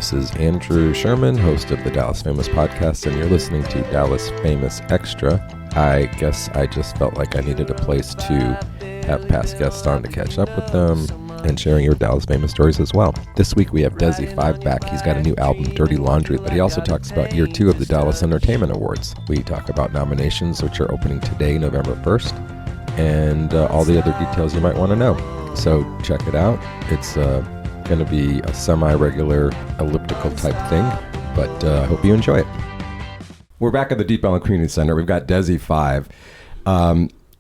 This is Andrew Sherman, host of the Dallas Famous podcast, and you're listening to Dallas Famous Extra. I guess I just felt like I needed a place to have past guests on to catch up with them and sharing your Dallas Famous stories as well. This week we have Dezi 5 back. He's got a new album, Dirty Laundry, but he also talks about year 2 of the Dallas Entertainment Awards. We talk about nominations, which are opening today, November 1st, and all the other details you might want to know. So check it out. It's going to be a semi-regular elliptical type thing, but I hope you enjoy it. We're back at the Deep Ellum Community Center. We've got Dezi 5.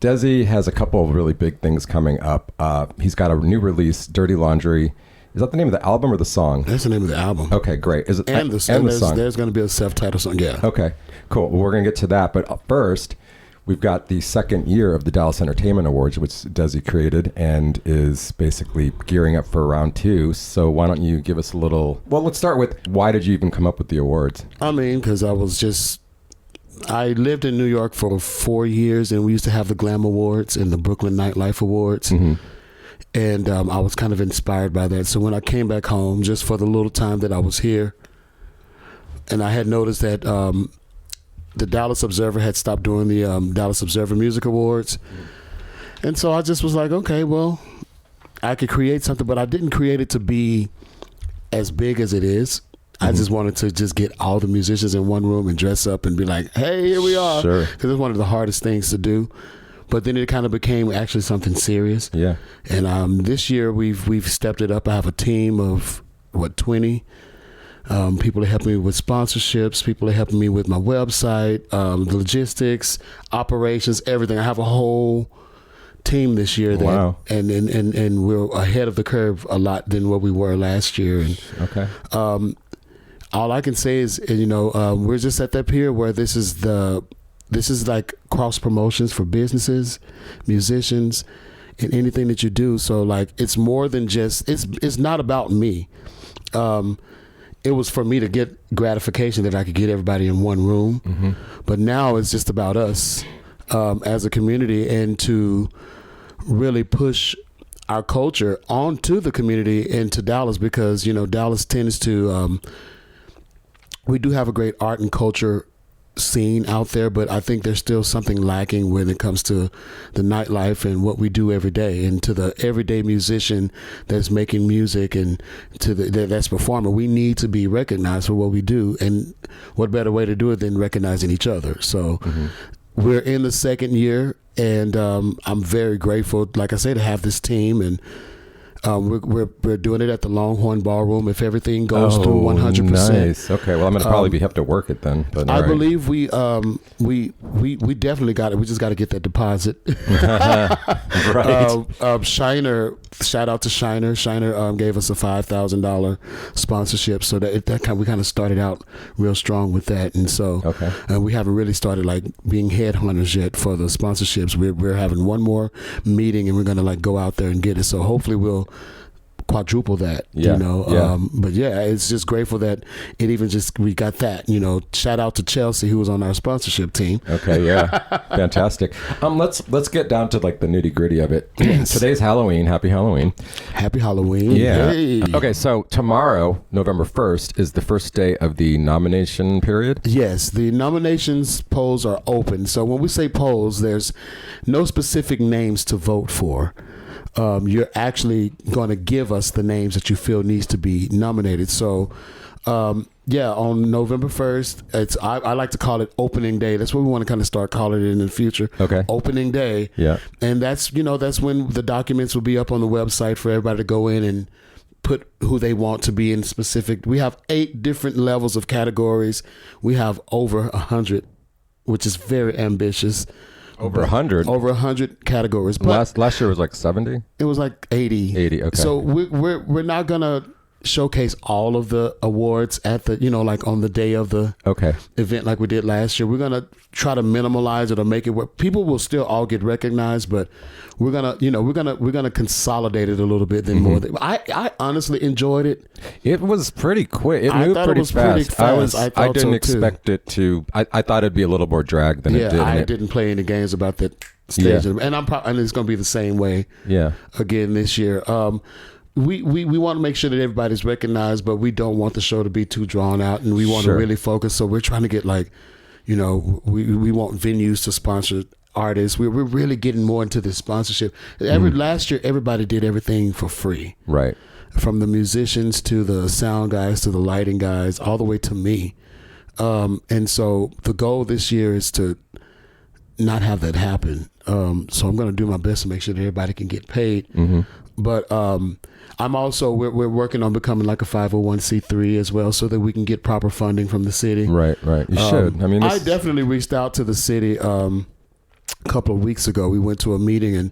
Dezi has a couple of really big things coming up. He's got a new release, Dirty Laundry. Is that the name of the album or the song? That's the name of the album. Okay, great. Is it and the song? There's going to be a self-titled song, yeah. Okay, cool. Well, we're going to get to that, but first, we've got the second year of the Dallas Entertainment Awards, which Dezi created and is basically gearing up for round 2. So why don't you give us a little... Well, let's start with, why did you even come up with the awards? I mean, because I lived in New York for 4 years, and we used to have the Glam Awards and the Brooklyn Nightlife Awards. Mm-hmm. And I was kind of inspired by that. So when I came back home, just for the little time that I was here, and I had noticed that the Dallas Observer had stopped doing the Dallas Observer Music Awards. Mm-hmm. And so I just was like, okay, well, I could create something, but I didn't create it to be as big as it is. I just wanted to just get all the musicians in one room and dress up and be like, hey, here we are. Sure. Because it's one of the hardest things to do. But then it kind of became actually something serious. Yeah. And this year we've stepped it up. I have a team of, 20? People are helping me with sponsorships. People are helping me with my website, the logistics, operations, everything. I have a whole team this year. Wow. And we're ahead of the curve a lot than what we were last year. And, okay. All I can say is, we're just at that period where this is like cross promotions for businesses, musicians, and anything that you do. So like, it's more than just, it's not about me. It was for me to get gratification that I could get everybody in one room. Mm-hmm. But now it's just about us as a community, and to really push our culture onto the community and to Dallas, because, Dallas tends to, we do have a great art and culture scene out there, but I think there's still something lacking when it comes to the nightlife and what we do every day, and to the everyday musician that's making music and to that's performing. We need to be recognized for what we do, and what better way to do it than recognizing each other? So we're in the second year, and I'm very grateful, like I say, to have this team, and we're doing it at the Longhorn Ballroom. If everything goes through 100%. Nice. Okay. Well, I'm going to probably have to work it then. But I believe we definitely got it. We just got to get that deposit. Right. Shiner, shout out to Shiner. Shiner gave us a $5,000 sponsorship, so we kind of started out real strong with that, and so we haven't really started like being headhunters yet for the sponsorships. We're having one more meeting, and we're going to like go out there and get it. So hopefully we'll quadruple that, but yeah, it's just grateful that we got that, shout out to Chelsea, who was on our sponsorship team. Okay. Yeah. Fantastic. Let's get down to like the nitty gritty of it. Yes. Today's Halloween. Happy Halloween. Happy Halloween. Yeah. Hey. Okay. So tomorrow, November 1st, is the first day of the nomination period. Yes. The nominations polls are open. So when we say polls, there's no specific names to vote for. You're actually going to give us the names that you feel needs to be nominated. So, on November 1st, I like to call it opening day. That's what we want to kind of start calling it in the future. Okay. Opening day. Yeah. And that's when the documents will be up on the website for everybody to go in and put who they want to be in specific. We have 8 different levels of categories. We have over 100, which is very ambitious. Over 100? Over 100 categories. But last year was like 70? It was like 80. 80, okay. So we're not going to showcase all of the awards at the, like on the day of the event like we did last year. We're going to try to minimalize it or make it where people will still all get recognized, but we're going to consolidate it a little bit then more. I honestly enjoyed it. It was pretty quick. It moved pretty fast. I didn't expect it to. I thought it'd be a little more drag than it did. I didn't play any games about that stage. And and it's going to be the same way again this year. we want to make sure that everybody's recognized, but we don't want the show to be too drawn out, and we want to really focus. So we're trying to get like, we want venues to sponsor artists. We're really getting more into this sponsorship. Last year, everybody did everything for free. Right. From the musicians to the sound guys to the lighting guys, all the way to me. And so the goal this year is to not have that happen. So I'm going to do my best to make sure that everybody can get paid. Mm-hmm. But I'm also, we're working on becoming like a 501c3 as well, so that we can get proper funding from the city. Right. You should. I mean, I definitely reached out to the city a couple of weeks ago. We went to a meeting, and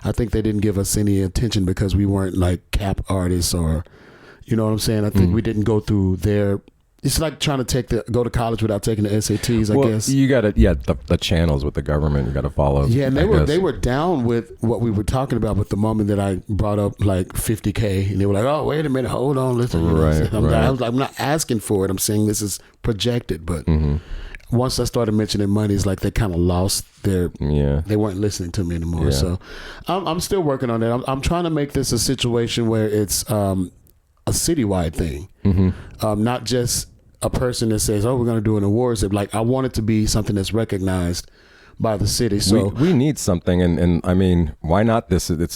I think they didn't give us any attention because we weren't like cap artists, or, you know what I'm saying? I think we didn't go through their. It's like trying to go to college without taking the SATs, I guess. You got to, the channels with the government, you got to follow. Yeah, and they were down with what we were talking about, but the moment that I brought up like $50K, and they were like, "Oh, wait a minute, hold on, listen." I was like, I'm not asking for it. I'm saying this is projected, but once I started mentioning money, it's like they kind of lost their. Yeah. They weren't listening to me anymore. Yeah. So I'm still working on that. I'm trying to make this a situation where it's a citywide thing, not just a person that says, "Oh, we're going to do an awards." Like, I want it to be something that's recognized by the city. So we need something, and I mean, why not this? You're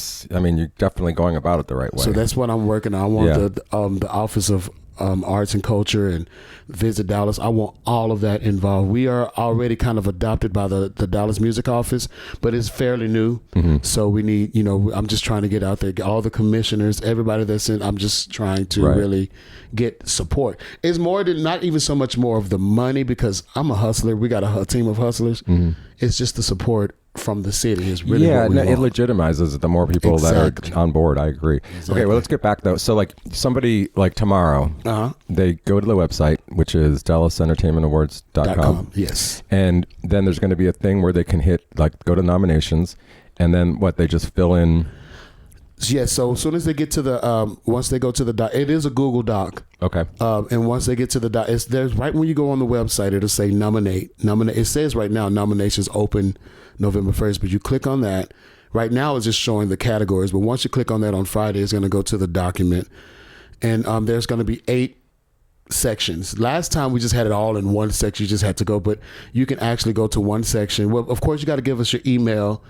definitely going about it the right way. So that's what I'm working on. I want the Office of Arts and Culture and Visit Dallas. I want all of that involved. We are already kind of adopted by the Dallas Music Office, but it's fairly new. So we need, I'm just trying to get out there, get all the commissioners, everybody that's in. I'm just trying to really get support. It's more than, not even so much more of the money, because I'm a hustler. We got a team of hustlers. It's just the support from the city is really what we want. It legitimizes it. The more people that are on board. I agree. Exactly. Okay, well, let's get back though. So like somebody like tomorrow, they go to the website, which is DallasEntertainmentAwards.com. Yes. And then there's going to be a thing where they can go to nominations, and then they just fill in. Yeah, so as soon as they get to the, once they go to the doc, it is a Google Doc. Okay. And once they get to the doc, there's right when you go on the website, it'll say nominate. It says right now nominations open November 1st, but you click on that. Right now it's just showing the categories, but once you click on that on Friday, it's going to go to the document. And there's going to be 8 sections. Last time we just had it all in one section. You just had to go, but you can actually go to one section. Well, of course, you got to give us your email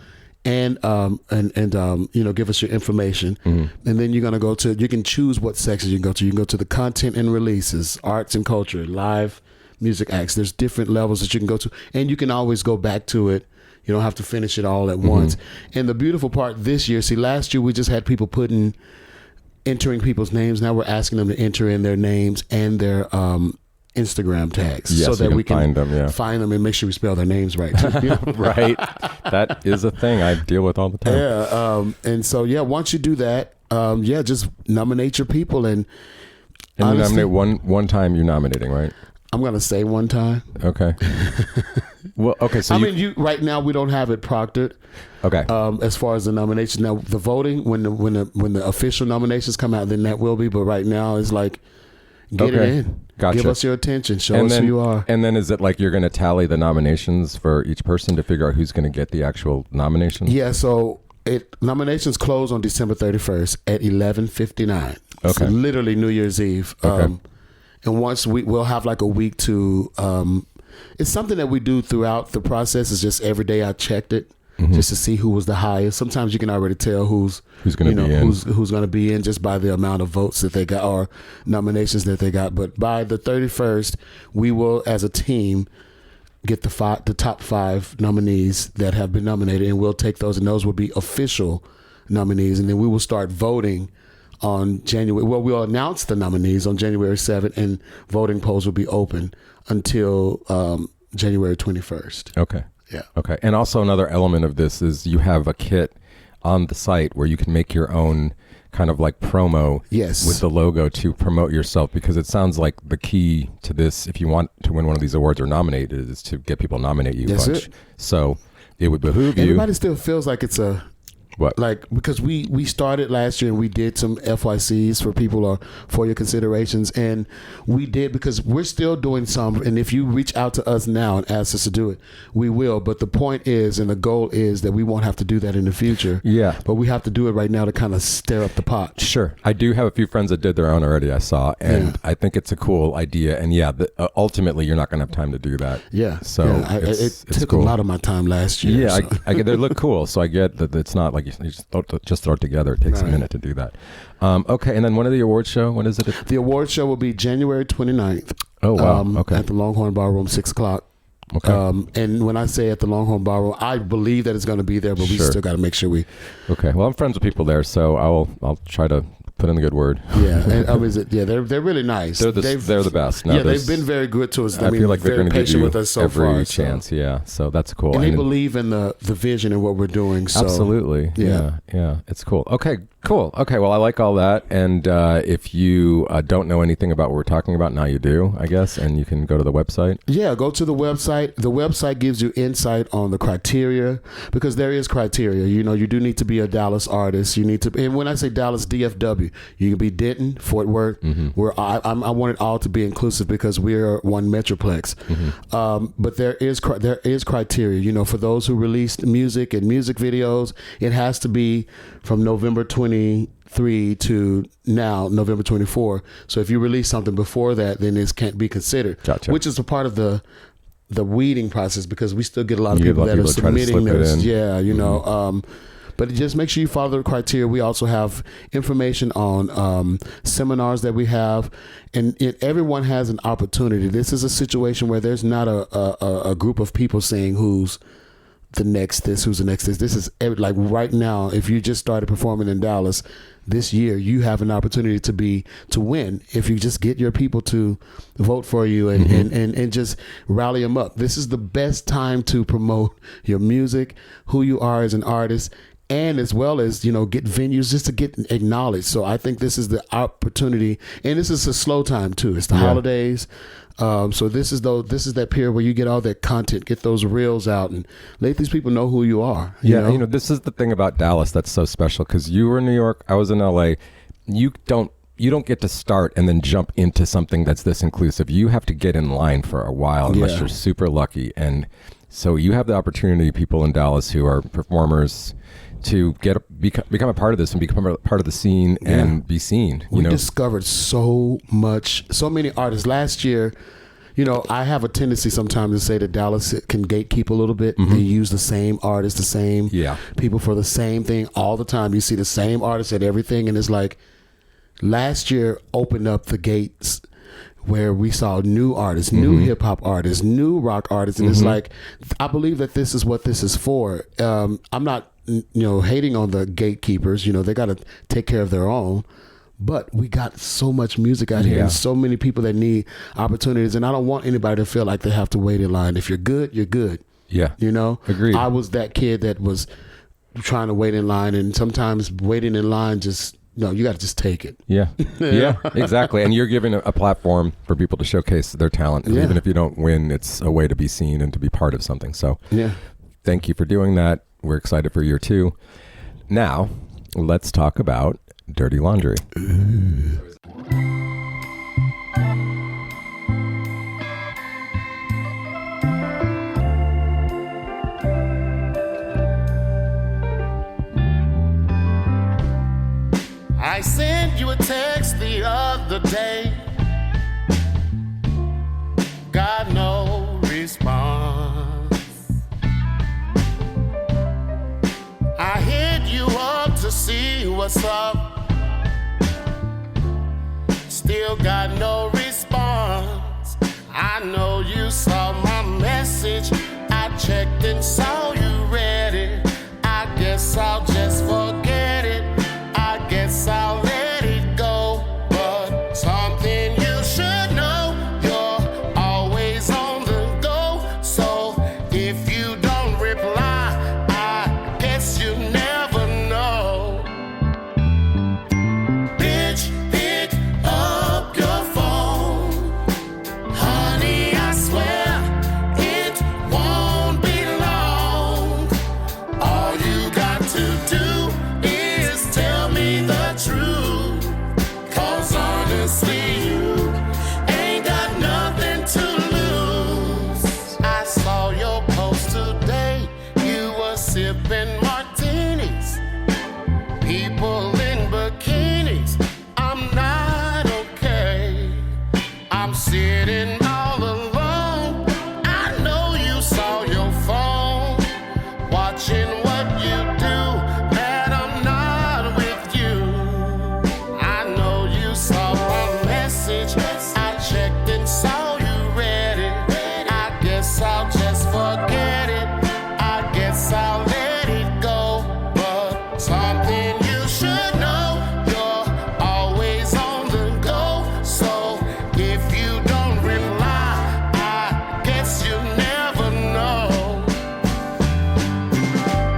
and give us your information, and then you're gonna you can choose what sections you can go to. You can go to the content and releases, arts and culture, live music acts. There's different levels that you can go to, and you can always go back to it. You don't have to finish it all at once. And the beautiful part this year, last year we just had people entering people's names. Now we're asking them to enter in their names and their Instagram tags, so that we can find them and make sure we spell their names right too. Right. That is a thing I deal with all the time. Yeah. And so, once you do that, just nominate your people. And honestly, you nominate one time you're nominating, right? I'm going to say one time. Okay. Well, okay. So right now we don't have it proctored. Okay. As far as the nominations, now the voting, when the official nominations come out, then that will be. But right now it's like, get it in. Gotcha. Give us your attention. Show us who you are. And then is it like you're going to tally the nominations for each person to figure out who's going to get the actual nomination? Yeah. So nominations close on December 31st at 11:59. Okay. So literally New Year's Eve. Okay. And once we'll have like a week to. It's something that we do throughout the process. It's just every day I checked it. Just to see who was the highest. Sometimes you can already tell who's going to be in. Who's going to be in just by the amount of votes that they got or nominations that they got. But by the 31st, we will, as a team, get the top 5 nominees that have been nominated, and we'll take those, and those will be official nominees, and then we will start voting on January. Well, we'll announce the nominees on January 7th, and voting polls will be open until January 21st. Okay. Yeah. Okay. And also another element of this is you have a kit on the site where you can make your own kind of like promo with the logo to promote yourself, because it sounds like the key to this, if you want to win one of these awards or nominated, is to get people nominate you. That's it. So it would behoove Everybody still feels like it's a What? Like, because we started last year and we did some FYCs for people or for your considerations, and we did because we're still doing some. And if you reach out to us now and ask us to do it, we will. But the point is, and the goal is that we won't have to do that in the future. Yeah. But we have to do it right now to kind of stir up the pot. Sure. I do have a few friends that did their own already, I saw, and I think it's a cool idea. And ultimately, you're not going to have time to do that. Yeah. So it took cool. a lot of my time last year. Yeah, so. I get they look cool, so I get that it's not like you just throw it together. It takes a minute to do that. Okay, and then when is the award show? When is it? The award show will be January 29th. Oh, wow. Okay. At the Longhorn Ballroom, 6 o'clock. Okay. And when I say at the Longhorn Ballroom, I believe that it's going to be there, but we still got to make sure we. Okay. Well, I'm friends with people there, so I'll try to put in a good word. Yeah, and they're really nice. They're the best. No, they've been very good to us. I mean, feel like they're going to give you with us so every far, chance. Yeah, so that's cool. And they believe in the vision and what we're doing. So. Absolutely. Yeah, it's cool. Okay, cool. Okay, well, I like all that. And if you don't know anything about what we're talking about, now you do, I guess, and you can go to the website. Yeah, go to the website. The website gives you insight on the criteria, because there is criteria. You know, you do need to be a Dallas artist. You need to, and when I say Dallas, DFW, you can be Denton, Fort Worth. Mm-hmm. I want it all to be inclusive because we're one metroplex. Mm-hmm. But there is criteria. You know, for those who released music and music videos, it has to be from November 23 to now, November 24. So if you release something before that, then it can't be considered. Gotcha. Which is a part of the weeding process, because we still get a lot of people that are submitting those. Yeah, you know. But just make sure you follow the criteria. We also have information on seminars that we have, and everyone has an opportunity. This is a situation where there's not a group of people saying who's the next this. This is like right now, if you just started performing in Dallas this year, you have an opportunity to win if you just get your people to vote for you and just rally them up. This is the best time to promote your music, who you are as an artist, and as well as, you know, get venues just to get acknowledged. So I think this is the opportunity, and this is a slow time too. It's the holidays. So this is that period where you get all that content, get those reels out, and let these people know who you are. You know, this is the thing about Dallas that's so special, because you were in New York, I was in LA. You don't get to start and then jump into something that's this inclusive. You have to get in line for a while unless you're super lucky. And so you have the opportunity, people in Dallas who are performers, to become a part of this and become a part of the scene and be seen. We discovered so many artists last year. You know, I have a tendency sometimes to say that Dallas can gatekeep a little bit. Mm-hmm. They use the same artists, the same people for the same thing all the time. You see the same artists at everything, and it's like last year opened up the gates where we saw new artists, new hip hop artists, new rock artists, and it's like, I believe that this is what this is for. I'm not, hating on the gatekeepers. You know, they got to take care of their own. But we got so much music out here and so many people that need opportunities. And I don't want anybody to feel like they have to wait in line. If you're good, you're good. Yeah. You know? Agreed. I was that kid that was trying to wait in line, and sometimes waiting in line you got to just take it. Yeah. Yeah, exactly. And you're giving a platform for people to showcase their talent. And even if you don't win, it's a way to be seen and to be part of something. So thank you for doing that. We're excited for year 2. Now, let's talk about dirty laundry. I sent you a text the other day. Got no response. I hit you up to see what's up. Still got no response. I know you saw my message. I checked and saw you read it. I guess I'll just forget it. I guess I'll let it go. But something you should know, you're always on the go. So if you don't reply, I guess you never know. Bitch, pick up your phone. Honey, I swear it won't be long. people in bikinis. I'm not okay. I'm sitting all alone. I know you saw your phone, watching what you do, that I'm not with you. I know you saw my message. I checked and saw you read it. I guess I'll just forget it. I guess I'll let it go. But something you should know, you're always on the go. So if you don't reply, I guess you never know.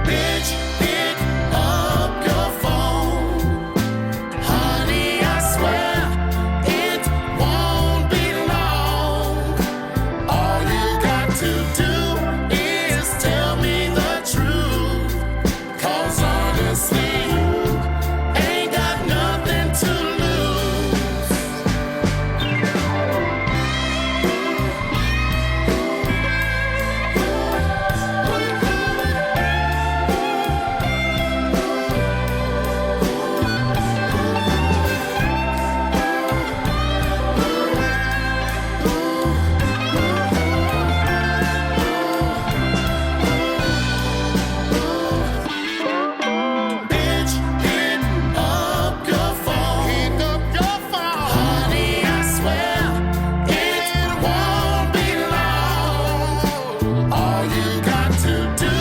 Bitch, pick up your phone. Honey, I swear it won't be long. All you got to do is tell me the truth. 'Cause honestly, you ain't got nothing to lose. Bitch, pick up your phone. Pick up your phone. Honey, I swear it won't be long. All you got to do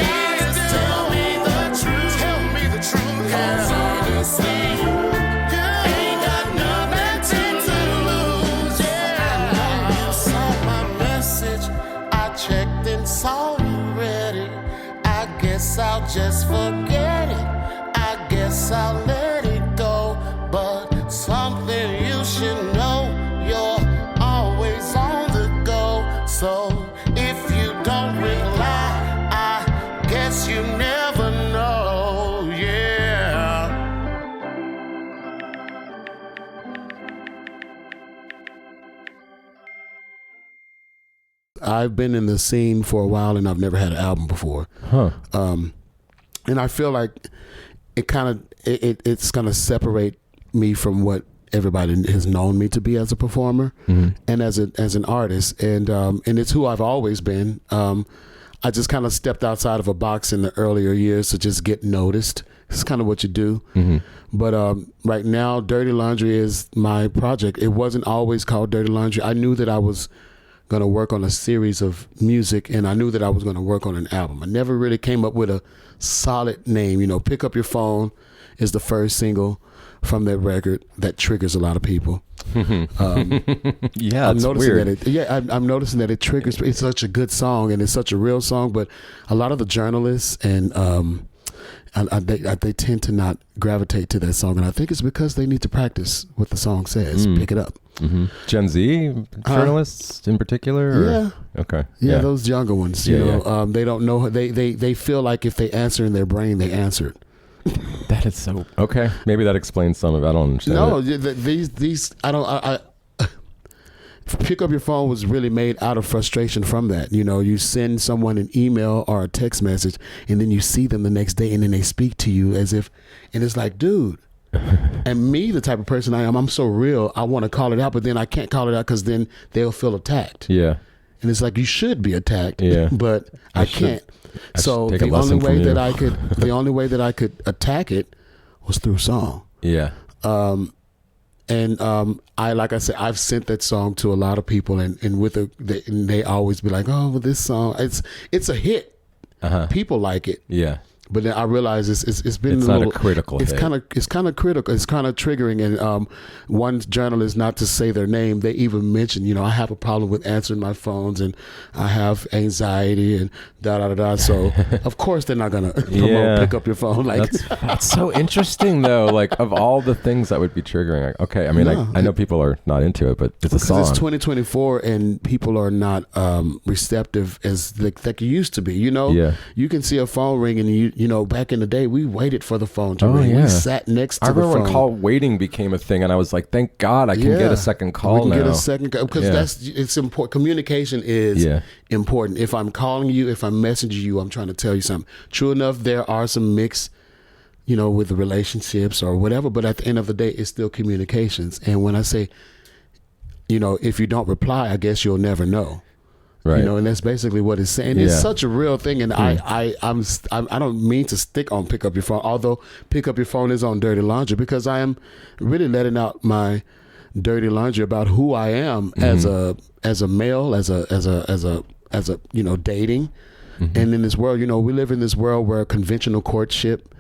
is tell me the truth. Tell me the truth. 'Cause honestly, you ain't got nothing to lose. Yeah, I know you saw my message. I checked and saw you read it. I guess I'll just forget it. I guess I'll let it go. But something you should know, you're always on the go. So if you don't reply, I guess you never know. Yeah. I've been in the scene for a while and I've never had an album before. Huh. And I feel like it's gonna separate me from what everybody has known me to be as a performer and as an artist, and it's who I've always been. I just kind of stepped outside of a box in the earlier years to just get noticed. It's kind of what you do. But right now, Dirty Laundry is my project. It wasn't always called Dirty Laundry. I knew that I was going to work on a series of music, and I knew that I was going to work on an album. I never really came up with a solid name. You know, Pick Up Your Phone is the first single from that record that triggers a lot of people. Yeah, I'm it's noticing weird. I'm noticing that it triggers. It's such a good song, and it's such a real song. But a lot of the journalists and they tend to not gravitate to that song, and I think it's because they need to practice what the song says. Pick it up. Gen Z journalists in particular? Or? Yeah. Okay. Yeah, those younger ones. You Yeah, know, they don't know. They feel like if they answer in their brain, they answered. That is so okay. Maybe that explains some of it. I don't understand. No, it. these I don't. I Pick Up Your Phone was really made out of frustration from that. You know, you send someone an email or a text message, and then you see them the next day, and then they speak to you as if, and it's like, dude. And me, the type of person I am, I'm so real. I want to call it out, but then I can't call it out because then they'll feel attacked. Yeah. And it's like, you should be attacked. Yeah. But I can't. So the only way that I could, the only way that I could attack it was through song. Yeah. I, like I said, I've sent that song to a lot of people, and they always be like, oh, well, this song, it's a hit. People like it. Yeah. But then I realize it's been it's a not little, a critical it's hit. kind of critical. It's kind of triggering. And one journalist, not to say their name, they even mentioned, you know, I have a problem with answering my phones, and I have anxiety and da da da da. So of course they're not gonna promote Pick Up Your Phone. Like that's so interesting though. Like of all the things that would be triggering. Like, okay, I mean, I know people are not into it, but it's a song. It's 2024, and people are not receptive as like you used to be. You know, you can see a phone ring, and you know, back in the day, we waited for the phone to ring. We sat next to the phone. I remember when call waiting became a thing, and I was like, thank God I can get a second call now. Get a second call, because it's important. Communication is important. If I'm calling you, if I'm messaging you, I'm trying to tell you something. True enough, there are some mixed with the relationships or whatever. But at the end of the day, it's still communications. And when I say, if you don't reply, I guess you'll never know. Right. And that's basically what it's saying. It's such a real thing. And I don't mean to stick on pick up your phone, although pick up your phone is on dirty laundry, because I am really letting out my dirty laundry about who I am as a male, as a dating. And in this world, we live in this world where conventional courtship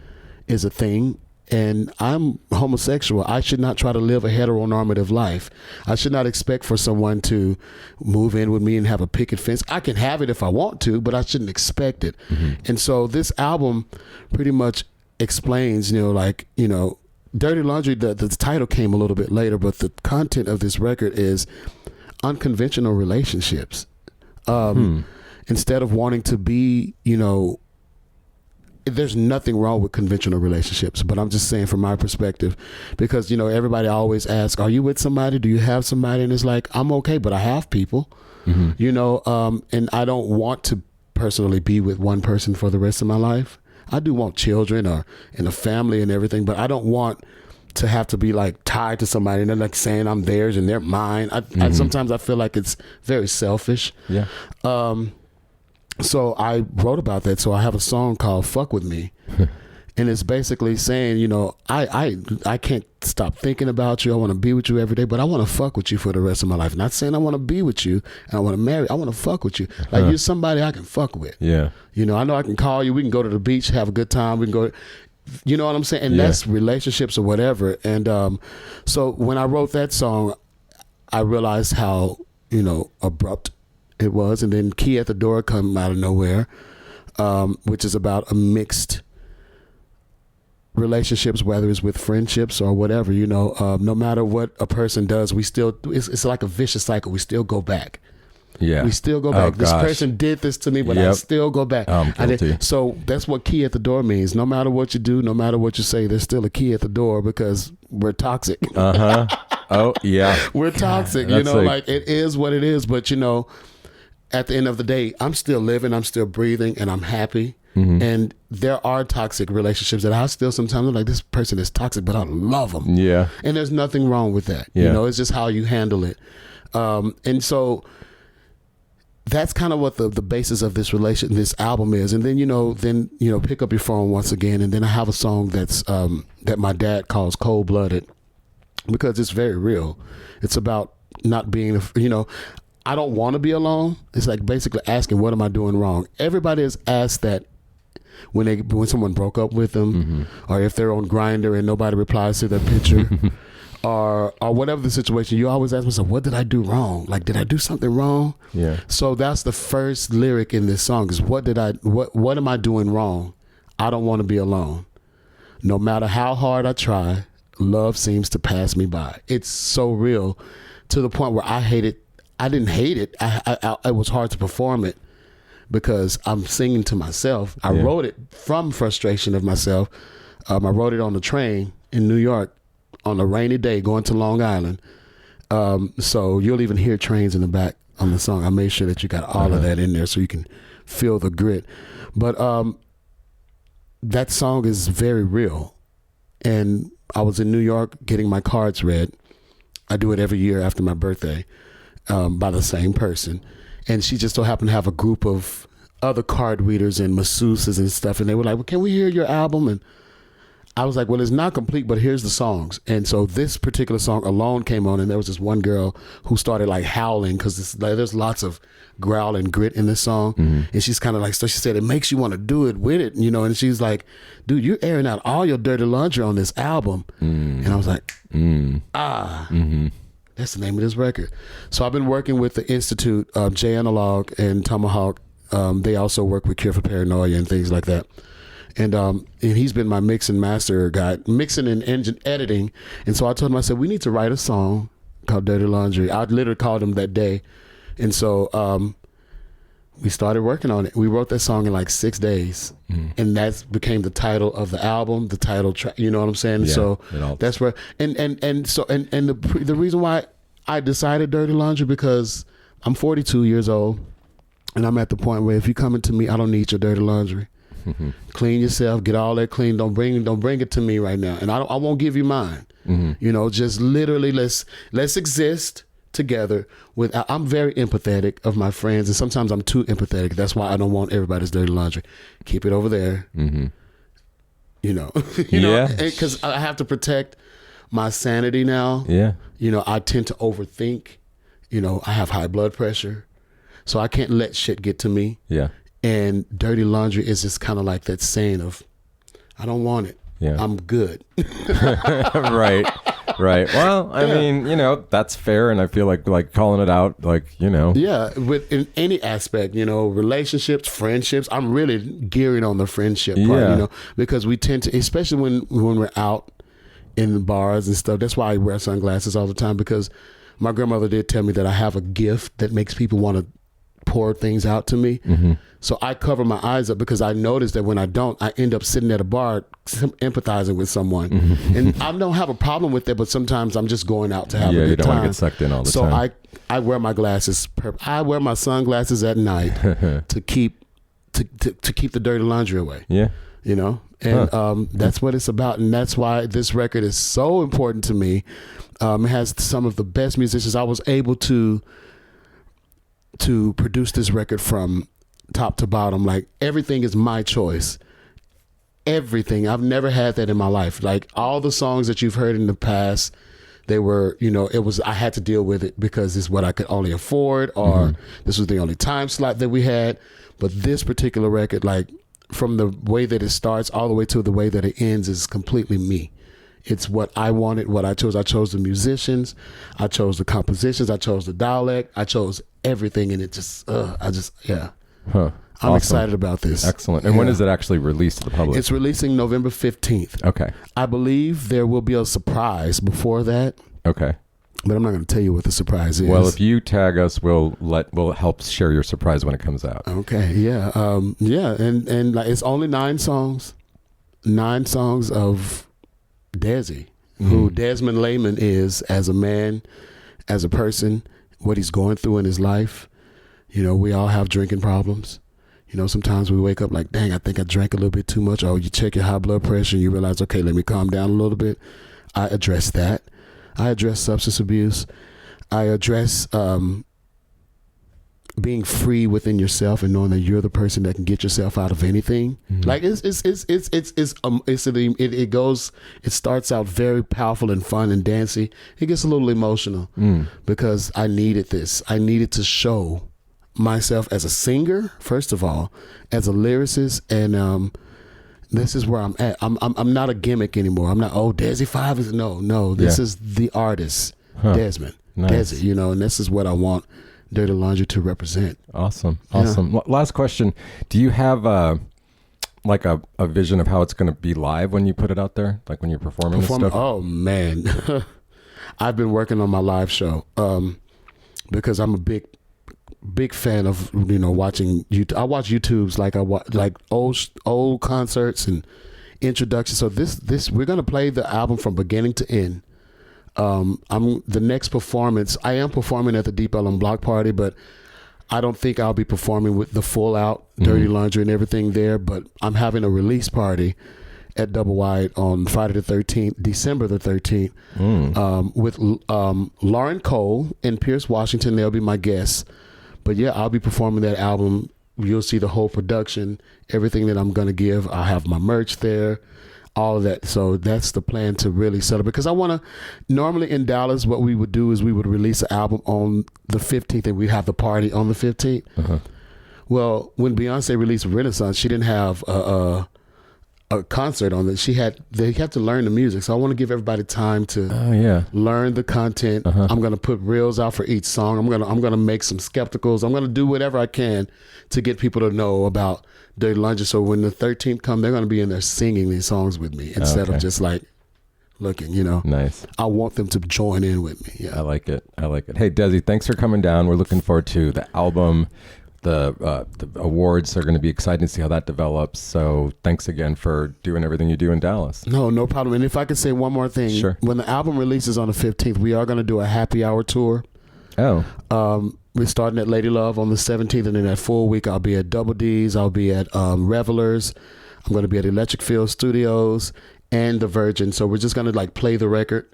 is a thing. And I'm homosexual. I should not try to live a heteronormative life. I should not expect for someone to move in with me and have a picket fence. I can have it if I want to, but I shouldn't expect it. And so this album pretty much explains, Dirty Laundry, the title came a little bit later, but the content of this record is unconventional relationships. Instead of wanting to be, there's nothing wrong with conventional relationships, but I'm just saying from my perspective, because, everybody always asks, are you with somebody? Do you have somebody? And it's like, I'm okay, but I have people, and I don't want to personally be with one person for the rest of my life. I do want children and a family and everything, but I don't want to have to be like tied to somebody and they're like saying I'm theirs and they're mine. I sometimes I feel like it's very selfish. Yeah. So I wrote about that. So I have a song called Fuck With Me. And it's basically saying, I can't stop thinking about you. I want to be with you every day, but I want to fuck with you for the rest of my life. Not saying I want to be with you and I want to marry. I want to fuck with you. Like you're somebody I can fuck with. Yeah. I know I can call you. We can go to the beach, have a good time. We can go, you know what I'm saying? And that's relationships or whatever. And so when I wrote that song, I realized how, abrupt it was. And then Key at the Door come out of nowhere, which is about a mixed relationships, whether it's with friendships or whatever, no matter what a person does, we still, it's like a vicious cycle. We still go back. Yeah. We still go back. This person did this to me, but I still go back. I'm guilty. So that's what key at the door means. No matter what you do, no matter what you say, there's still a key at the door because we're toxic. Oh, yeah. We're toxic. Like it is what it is. But, at the end of the day, I'm still living, I'm still breathing, and I'm happy. And there are toxic relationships that I still sometimes I'm like, this person is toxic, but I love them. Yeah. And there's nothing wrong with that. Yeah. It's just how you handle it. And so that's kind of what the basis of this album is. And then, pick up your phone once again. And then I have a song that's, that my dad calls Cold Blooded because it's very real. It's about not being, I don't want to be alone. It's like basically asking, what am I doing wrong? Everybody has asked that when someone broke up with them, or if they're on Grindr and nobody replies to their picture, or whatever the situation. You always ask yourself, what did I do wrong? Like, did I do something wrong? Yeah. So that's the first lyric in this song is what am I doing wrong? I don't want to be alone. No matter how hard I try, love seems to pass me by. It's so real to the point where I hate it. I didn't hate it. It was hard to perform it because I'm singing to myself. I wrote it from frustration of myself. I wrote it on the train in New York on a rainy day going to Long Island. So you'll even hear trains in the back on the song. I made sure that you got all of that in there so you can feel the grit. But that song is very real. And I was in New York getting my cards read. I do it every year after my birthday. By the same person, and she just so happened to have a group of other card readers and masseuses and stuff, and they were like, well, can we hear your album? And I was like, well, it's not complete, but here's the songs. And so this particular song Alone came on, and there was this one girl who started like howling because there's lots of growl and grit in this song. And she's kind of like, so she said, it makes you want to do it with it, and she's like, dude, you're airing out all your dirty laundry on this album. And I was like, that's the name of this record. So I've been working with the Institute, J Analog and Tomahawk. They also work with Cure for Paranoia and things like that. And he's been my mix and master guy, mixing and engine editing. And so I told him, I said, we need to write a song called Dirty Laundry. I literally called him that day. And so we started working on it. We wrote that song in like 6 days. And that became the title of the album, the title track, you know what I'm saying? Yeah, so that's where, and the reason why I decided Dirty Laundry, because I'm 42 years old and I'm at the point where if you're coming to me, I don't need your dirty laundry. Clean yourself, get all that clean. Don't bring it to me right now, and I won't give you mine. You know, just literally let's exist together. I'm very empathetic of my friends, and sometimes I'm too empathetic. That's why I don't want everybody's dirty laundry. Keep it over there. You know, because I have to protect my sanity now. Yeah. You know, I tend to overthink. You know, I have high blood pressure, so I can't let shit get to me. Yeah. And dirty laundry is just kind of like that saying of, I don't want it. Yeah. I'm good. Right. Well, I mean, you know, that's fair. And I feel like calling it out, like, you know. Yeah. In any aspect, you know, relationships, friendships, I'm really gearing on the friendship part, you know, because we tend to, especially when we're out in the bars and stuff. That's why I wear sunglasses all the time, because my grandmother did tell me that I have a gift that makes people want to pour things out to me. So I cover my eyes up, because I notice that when I don't, I end up sitting at a bar empathizing with someone. And I don't have a problem with that, but sometimes I'm just going out to have a good time. Yeah, you don't want to get sucked in all the time. So I wear my glasses. I wear my sunglasses at night to keep the dirty laundry away. Yeah. You know? And that's what it's about. And that's why this record is so important to me. It has some of the best musicians. I was able to produce this record from top to bottom. Like, everything is my choice. Everything. I've never had that in my life. Like, all the songs that you've heard in the past, they were, you know, I had to deal with it because it's what I could only afford, or this was the only time slot that we had. But this particular record, like, from the way that it starts all the way to the way that it ends, is completely me. It's what I wanted, what I chose. I chose the musicians, I chose the compositions, I chose the dialect, I chose everything, and it just, yeah. Huh. I'm excited about this. Excellent. And when is it actually released to the public? It's releasing November 15th. Okay. I believe there will be a surprise before that. Okay. But I'm not going to tell you what the surprise is. Well, if you tag us, we'll help share your surprise when it comes out. Okay. Yeah. And like, it's only 9 songs. 9 songs of Dezi, who Desmond Layman is as a man, as a person, what he's going through in his life. You know, we all have drinking problems. You know, sometimes we wake up like, dang, I think I drank a little bit too much. Or you check your high blood pressure and you realize, okay, let me calm down a little bit. I address that. I address substance abuse. I address being free within yourself and knowing that you're the person that can get yourself out of anything. Like, it starts out very powerful and fun and dancey. It gets a little emotional because I needed this. I needed to show myself as a singer, first of all, as a lyricist, and this is where I'm at. I'm not a gimmick anymore. I'm not, Dezi 5 is no. This is the artist, Desmond, nice. Dezi, you know, and this is what I want Dirty Laundry to represent. Awesome. Yeah. Last question: do you have a vision of how it's going to be live when you put it out there, like when you're performing this stuff? Oh man, I've been working on my live show because I'm a big fan of, you know, watching YouTube. I watch YouTubes, like I watch like old concerts and introductions. So this we're gonna play the album from beginning to end. The next performance, I am performing at the Deep Ellum Block Party, but I don't think I'll be performing with the full out Dirty Laundry and everything there. But I'm having a release party at Double Wide on Friday the 13th, December the 13th, with Lauren Cole and Pierce Washington. They'll be my guests. But yeah, I'll be performing that album. You'll see the whole production, everything that I'm going to give. I'll have my merch there, all of that. So that's the plan, to really celebrate. Because I want to, normally in Dallas, what we would do is we would release an album on the 15th and we'd have the party on the 15th. Well, when Beyonce released Renaissance, she didn't have a concert on it. They had to learn the music. So I want to give everybody time to learn the content. I'm going to put reels out for each song. I'm going to make some skepticals. I'm going to do whatever I can to get people to know about Dirty Laundry. So when the 13th come, they're going to be in there singing these songs with me instead of just like looking, you know. Nice. I want them to join in with me. Yeah. I like it. Hey, Dezi, thanks for coming down. We're looking forward to the album. The awards are going to be exciting to see how that develops. So thanks again for doing everything you do in Dallas. No problem. And if I could say one more thing. Sure. When the album releases on the 15th, we are going to do a happy hour tour. We're starting at Lady Love on the 17th, and then that full week I'll be at Double D's, I'll be at Revelers, I'm going to be at Electric Field Studios and the Virgin. So we're just going to like play the record,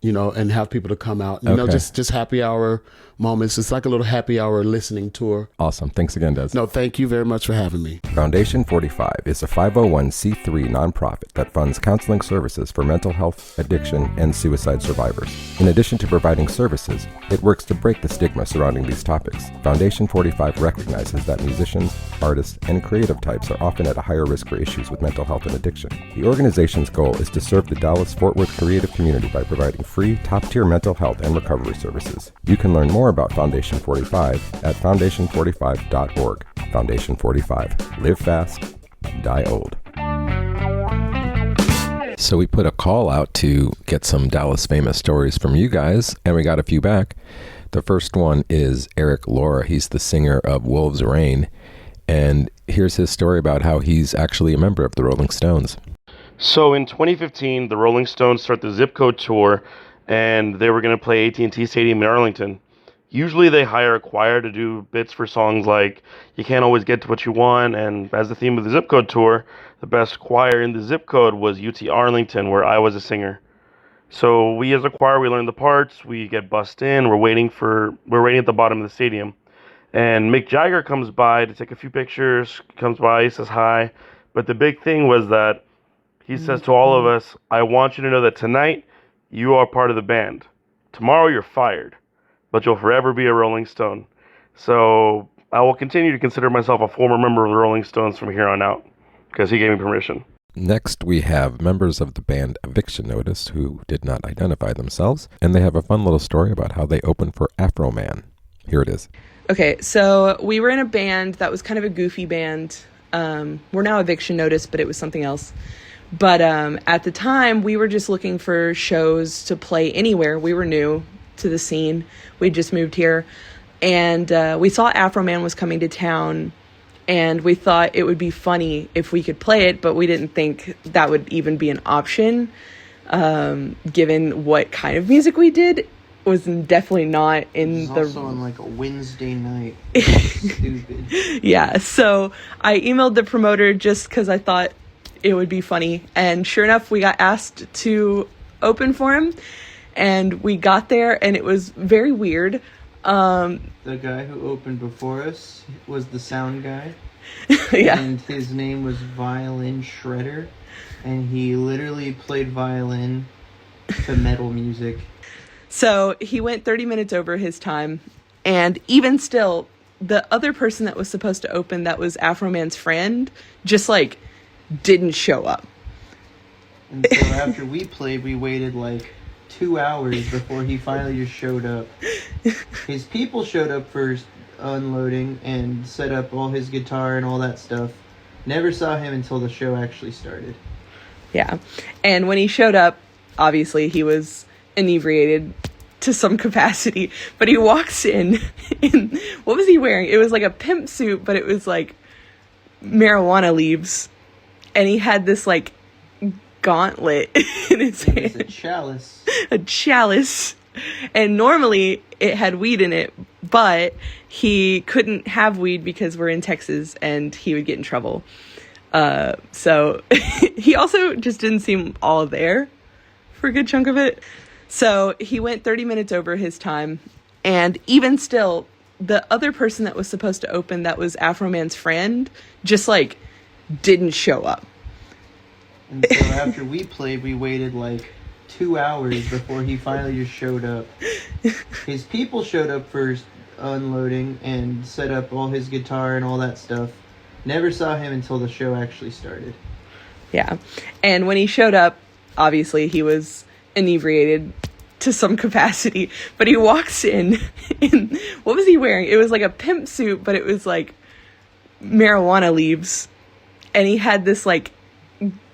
you know, and have people to come out. You know, just happy hour moments. It's like a little happy hour listening tour. Awesome. Thanks again, Dezi. No, thank you very much for having me. Foundation 45 is a 501c3 nonprofit that funds counseling services for mental health, addiction, and suicide survivors. In addition to providing services, it works to break the stigma surrounding these topics. Foundation 45 recognizes that musicians, artists, and creative types are often at a higher risk for issues with mental health and addiction. The organization's goal is to serve the Dallas-Fort Worth creative community by providing free, top-tier mental health and recovery services. You can learn more about Foundation 45 at foundation45.org. Foundation 45. Live fast, die old. So we put a call out to get some Dallas famous stories from you guys, and we got a few back. The first one is Eric Laura. He's the singer of Wolves Rain, and here's his story about how he's actually a member of the Rolling Stones. So in 2015, the Rolling Stones start the Zip Code Tour, and they were going to play AT&T Stadium in Arlington. Usually they hire a choir to do bits for songs like You Can't Always Get to What You Want, and as the theme of the Zip Code Tour, the best choir in the Zip Code was UT Arlington, where I was a singer. So we as a choir, we learn the parts, we get bussed in, we're waiting at the bottom of the stadium. And Mick Jagger comes by to take a few pictures, comes by, he says hi. But the big thing was that he says to all of us, I want you to know that tonight you are part of the band. Tomorrow you're fired, but you'll forever be a Rolling Stone. So I will continue to consider myself a former member of the Rolling Stones from here on out, because he gave me permission. Next, we have members of the band Eviction Notice who did not identify themselves, and they have a fun little story about how they opened for Afro Man. Here it is. Okay, so we were in a band that was kind of a goofy band. We're now Eviction Notice, but it was something else. But at the time, we were just looking for shows to play anywhere. We were new to the scene. We'd just moved here. And we saw Afro Man was coming to town, and we thought it would be funny if we could play it, but we didn't think that would even be an option, given what kind of music we did. Was definitely not in the... also on like a Wednesday night. Stupid. Yeah, so I emailed the promoter just because I thought it would be funny. And sure enough, we got asked to open for him. And we got there, and it was very weird. The guy who opened before us was the sound guy. Yeah. And his name was Violin Shredder. And he literally played violin to metal music. So he went 30 minutes over his time, and even still, the other person that was supposed to open, that was Afro Man's friend, just like didn't show up. And so after we played, we waited like 2 hours before he finally just showed up. His people showed up first, unloading and set up all his guitar and all that stuff. Never saw him until the show actually started. Yeah. And when he showed up, obviously he was inebriated to some capacity, but he walks in what was he wearing? It was like a pimp suit, but it was like marijuana leaves, and he had this like gauntlet in his hand. It was a chalice, and normally it had weed in it, but he couldn't have weed because we're in Texas and he would get in trouble. So he also just didn't seem all there for a good chunk of it. So he went 30 minutes over his time, and even still, the other person that was supposed to open, that was Afro Man's friend, just like didn't show up. And so after we played, we waited like 2 hours before he finally just showed up. His people showed up first, unloading and set up all his guitar and all that stuff. Never saw him until the show actually started. Yeah. And when he showed up, obviously he was inebriated to some capacity, but he walks in what was he wearing? It was like a pimp suit, but it was like marijuana leaves, and he had this like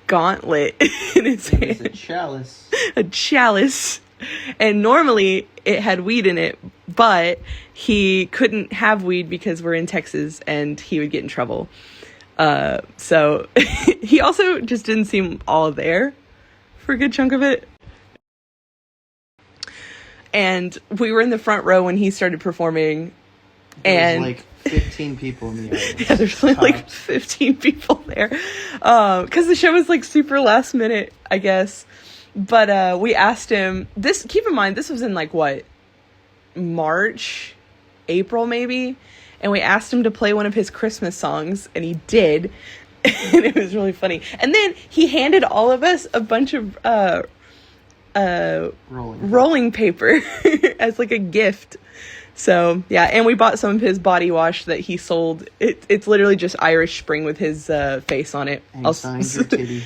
gauntlet in his hand. It was a chalice, and normally it had weed in it, but he couldn't have weed because we're in Texas and he would get in trouble. So he also just didn't seem all there for a good chunk of it. And we were in the front row when he started performing, There And was like 15 people in the audience. yeah, there's only like Tops. 15 people there. Because the show was like super last minute, I guess. But we asked him this. Keep in mind, this was in like what, March, April maybe, and we asked him to play one of his Christmas songs, and he did, and it was really funny. And then he handed all of us a bunch of rolling paper as like a gift. So yeah, and we bought some of his body wash that he sold. It's literally just Irish Spring with his face on it. And signed your titty.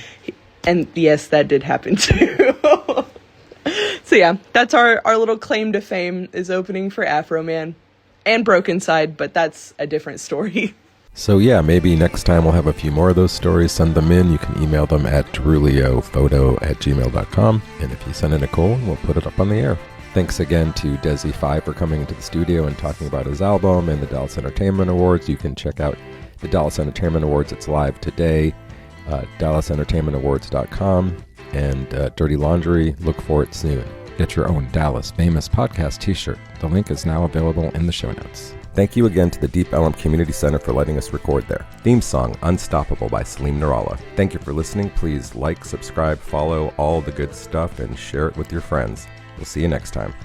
And yes, that did happen too. So yeah, that's our little claim to fame, is opening for Afro Man and Broken Side, but that's a different story. So yeah, maybe next time we'll have a few more of those stories. Send them in. You can email them at drulliophoto@gmail.com. And if you send in Nicole, we'll put it up on the air. Thanks again to Dezi 5 for coming into the studio and talking about his album and the Dallas Entertainment Awards. You can check out the Dallas Entertainment Awards. It's live today. DallasEntertainmentAwards.com. And Dirty Laundry, look for it soon. Get your own Dallas Famous Podcast t-shirt. The link is now available in the show notes. Thank you again to the Deep Ellum Community Center for letting us record there. Theme song, Unstoppable by Salim Nuralla. Thank you for listening. Please like, subscribe, follow, all the good stuff, and share it with your friends. We'll see you next time.